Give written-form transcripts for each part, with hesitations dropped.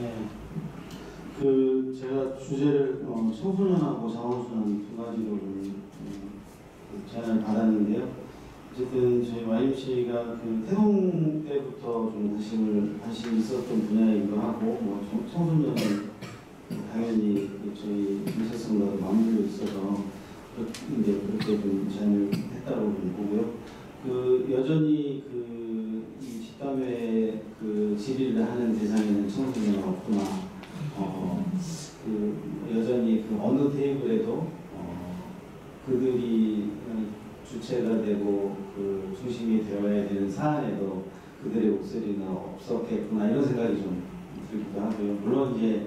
네. 제가 주제를 청소년하고 자원순환 두 가지로 제안을 받았는데요. 어쨌든 저희 YMC가 태동 때부터 좀 관심이 있었던 분야이기도 하고, 청소년은 당연히 저희 정체성과도 맞물려 있어서 이제 그렇게 좀 제안을 했다고 보고요. 여전히 이 집담회 질의를 하는 대상에는 청소년은 없구나. 여전히 어느 테이블에도 그들이 주체가 되고 중심이 되어야 되는 사안에도 그들의 목소리는 없었겠구나, 이런 생각이 좀 들기도 하고요. 물론 이제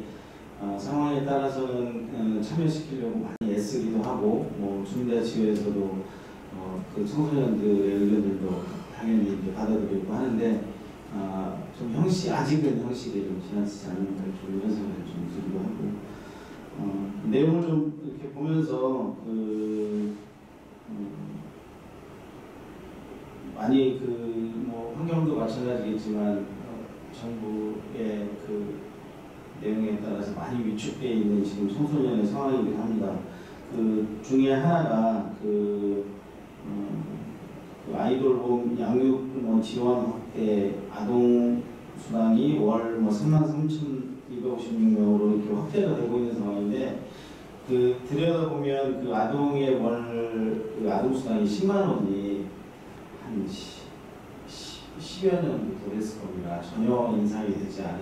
상황에 따라서는 참여시키려고 많이 애쓰기도 하고, 주민대화치유에서도 청소년들의 의견들도 당연히 이제 받아들이고 하는데, 아직은 형식이 좀 지나치지 않는가, 이런 생각이 좀 들기도 하고, 내용을 좀 이렇게 보면서 많이 환경도 마찬가지겠지만 정부의 내용에 따라서 많이 위축되어 있는 지금 청소년의 상황이긴 합니다. 중에 하나가 아이돌홈 양육 지원 확대, 아동 수당이 월 33,256명으로 이렇게 확대가 되고 있는 상황인데, 들여다보면 아동의 월 아동 수당이 10만 원이 한 10여 년부터 됐을 겁니다. 전혀 인상이 되지 않은.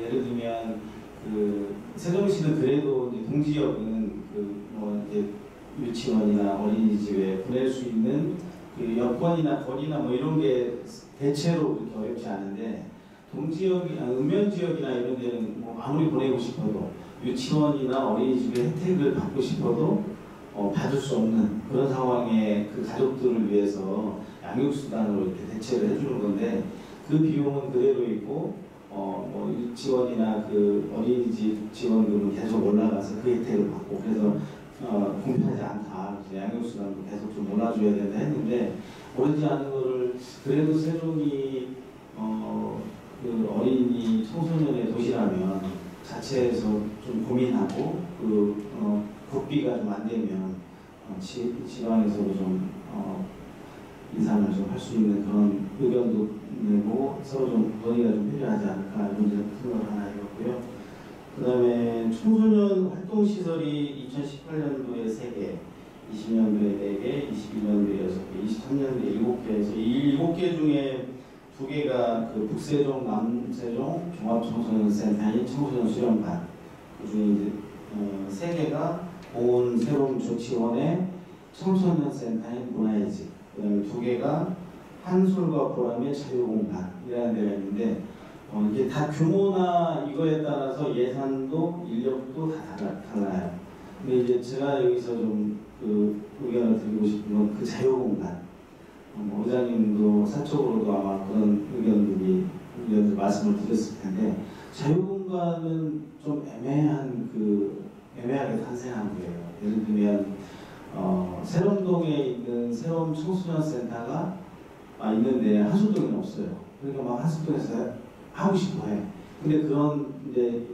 예를 들면 세종시는 그래도 이제 동지역은 이제 유치원이나 어린이집에 보낼 수 있는 여건이나 거리나 이런 게 대체로 그렇게 어렵지 않은데, 음면지역이나 이런 데는 아무리 보내고 싶어도 유치원이나 어린이집의 혜택을 받고 싶어도 받을 수 없는 그런 상황에 가족들을 위해서 양육수단으로 이렇게 대체를 해주는 건데, 그 비용은 그대로 있고, 유치원이나 어린이집 지원금은 계속 올라가서 그 혜택을 받고, 그래서 공평하지 않다. 양육수단도 계속 좀 올라줘야 된다 했는데, 오르지 않은 거를 그래도 세종이 어린이 청소년의 도시라면 자체에서 좀 고민하고 국비가 좀 안 되면 지방에서도 좀 인상을 좀 할 수 있는 그런 의견도 내고 서로 좀 논의가 좀 필요하지 않을까, 이런 생각을 하나 해봤고요. 그 다음에 청소년 활동시설이 2018년도에 3개, 20년도에 4개, 21년도에 6개, 23년도에 7개에서 이 7개 중에 2개가 북세종, 남세종 종합청소년센터인 청소년 수련관, 그 중에 이제 3개가 보은 새로운 조치원의 청소년센터인 문화의 집, 그 다음에 2개가 한술과 보람의 자유공간이라는 데가 있는데, 이게 다 규모나 이거에 따라서 예산도 인력도 다 달라요. 근데 이제 제가 여기서 좀 의견을 드리고 싶은 건 자유공간. 의장님도 사적으로도 아마 그런 의견들 말씀을 드렸을 텐데, 자유공간은 좀 애매하게 탄생한 거예요. 예를 들면 세롬동에 있는 세롬 청소년센터가 있는데 하수동에는 없어요. 그러니까 하수동에서 하고 싶어 해. 근데 그런 이제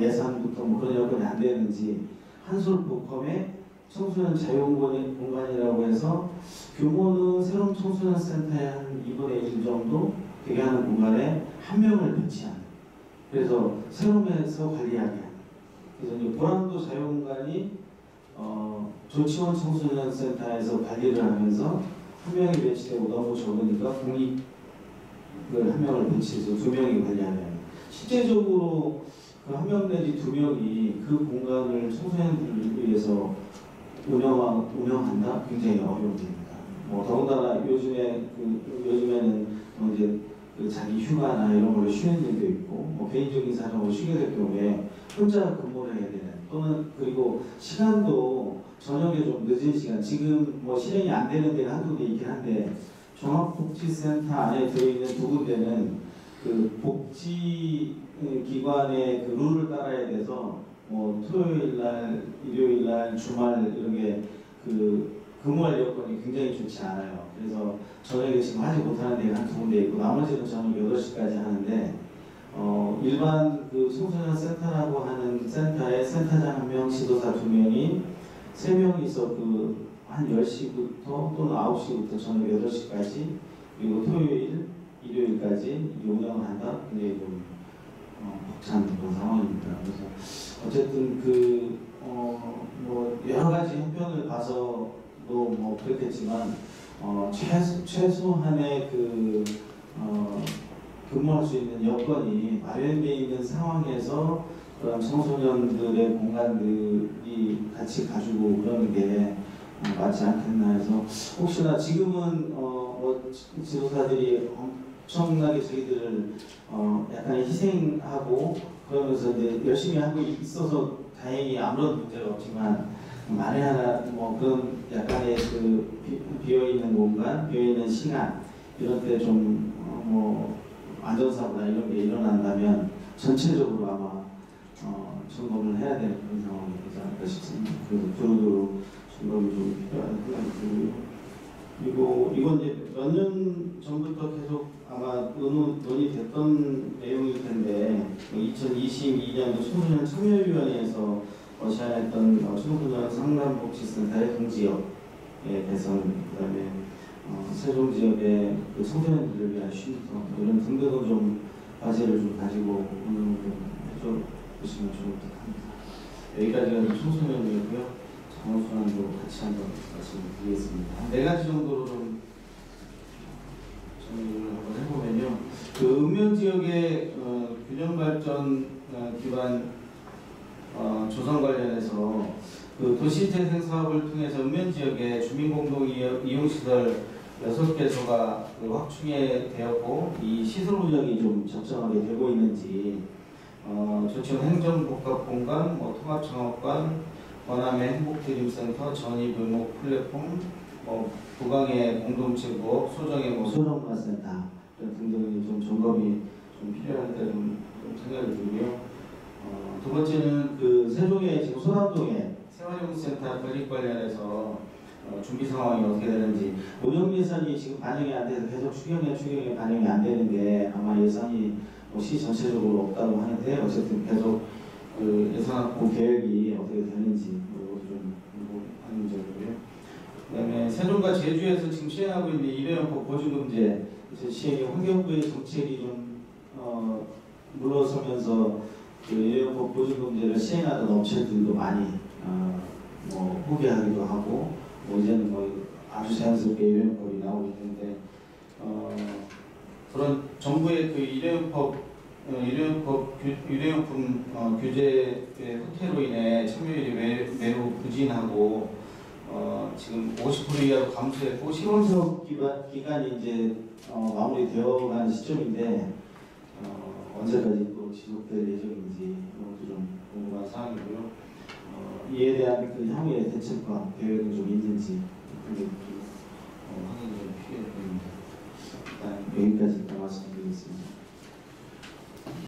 예산부터 그런 여건이 안 되는지 한솔복컴에 청소년 자유공간이라고 해서 규모는 새로운 청소년센터의 한 2분의 1 정도 되게 하는 공간에 한 명을 배치하는, 그래서 새롬에서 관리하게 하는. 그래서 이제 보람도 자유공간이 조치원 청소년센터에서 관리를 하면서 한 명이 배치되고 너무 적으니까 공익을 한 명을 배치해서 2명이 관리하는. 실제적으로 한 명 내지 2명이 그 공간을 청소년들을 위해서 운영한다? 굉장히 어려운 일입니다. 더군다나 요즘에는 이제 자기 휴가나 이런 걸로 쉬는 일도 있고, 개인적인 사정으로 쉬게 될 경우에 혼자 근무를 해야 되는, 또는 그리고 시간도 저녁에 좀 늦은 시간, 지금 실행이 안 되는 데가 한두 군데 있긴 한데, 종합복지센터 안에 들어있는 2군데는 복지기관의 룰을 따라야 돼서 토요일날, 일요일날, 주말 이렇게 근무할 여건이 굉장히 좋지 않아요. 그래서 저녁에 지금 하지 못하는 데가 한 2군데 있고, 나머지는 저녁 8시까지 하는데 일반 그 청소년 센터라고 하는 센터에 센터장 1명, 지도사 2명이 3명이서 그 한 10시부터 또는 9시부터 저녁 8시까지 그리고 토요일, 일요일까지 운영을 한다. 굉장히 좀 벅찬 그런 상황입니다. 그래서 어쨌든 뭐 여러 가지 형편을 봐서도 뭐 그렇겠지만 최소한의 근무할 수 있는 여건이 마련되어 있는 상황에서 그런 청소년들의 공간들이 같이 가지고 그러는 게 맞지 않겠나 해서 혹시나 지금은 지도사들이 엄청나게 저희들을 약간 희생하고 그러면서 이제 열심히 하고 있어서 다행히 아무런 문제가 없지만 만에 하나 뭐 그런 약간의 비어있는 공간, 비어있는 시간 이런 때 좀 안전사고나 이런 게 일어난다면 전체적으로 아마 점검을 해야 되는 그런 상황이 되지 않을까 싶습니다. 그래서 두루두루 점검이 좀 필요한 생각이 들고요. 그리고 이건 이제 몇 년 전부터 계속 아마 논의됐던 내용일 텐데 2022년도 청소년 참여위원회에서 제안했던 청소년 상담복지센터의 동지역의 개선, 그다음에 세종 지역의 그 청소년들을 위한 쉼터 이런 등등을 좀 과제를 좀 가지고 운영을 좀 해주시면 좋을 것 같습니다. 여기까지가 청소년이고요. 장원순환도 같이 한번 말씀드리겠습니다. 한 4가지 정도로 좀 정리를 한번 해보면요. 그 읍면 지역의 균형 발전 기반 조성 관련해서 그 도시재생 사업을 통해서 읍면 지역의 주민공동 이용시설 6개소가 확충이 되었고 이 시설 운영이 좀 적정하게 되고 있는지 조천 행정복합공간, 통합창업관, 원암의 행복드림센터, 전입의목 플랫폼, 부강의 공동체 부업, 소정의 소정문화센터 등등이 좀 점검이 좀 필요하니까 좀 생각이 들고요. 두 번째는 그 세종의 지금 소남동에 생활용센터 건립 관련해서 준비 상황이 어떻게 되는지 운영 예산이 지금 반영이 안 돼서 계속 추경에 반영이 안 되는 게 아마 예산이 시 전체적으로 없다고 하는데 어쨌든 계속 그 예산 확보 계획이 어떻게 되는지 이것도 좀 궁금한 점이고요. 그다음에 세종과 제주에서 지금 시행하고 있는 일회용법 보증금제 시행이 환경부의 정책이 좀 물러서면서 그 일회용법 보증금제를 시행하던 업체들도 많이 포기하기도 하고 이제는 아주 자연스럽게 일회용법이 나오고 있는데 그런 정부의 그 일회용품 규제의 후퇴로 인해 참여율이 매우 부진하고 지금 50% 이하로 감소했고 시범사업 기간이 이제 마무리되어가는 시점인데 언제까지 또 지속될 예정인지 이것도 좀 궁금한 사항이고요. 이에 대한 그 향후의 대책과 계획은 좀 있는지 그게 좀 확인이 좀 필요해 보입니다. 일단 여기까지 말씀드리겠습니다.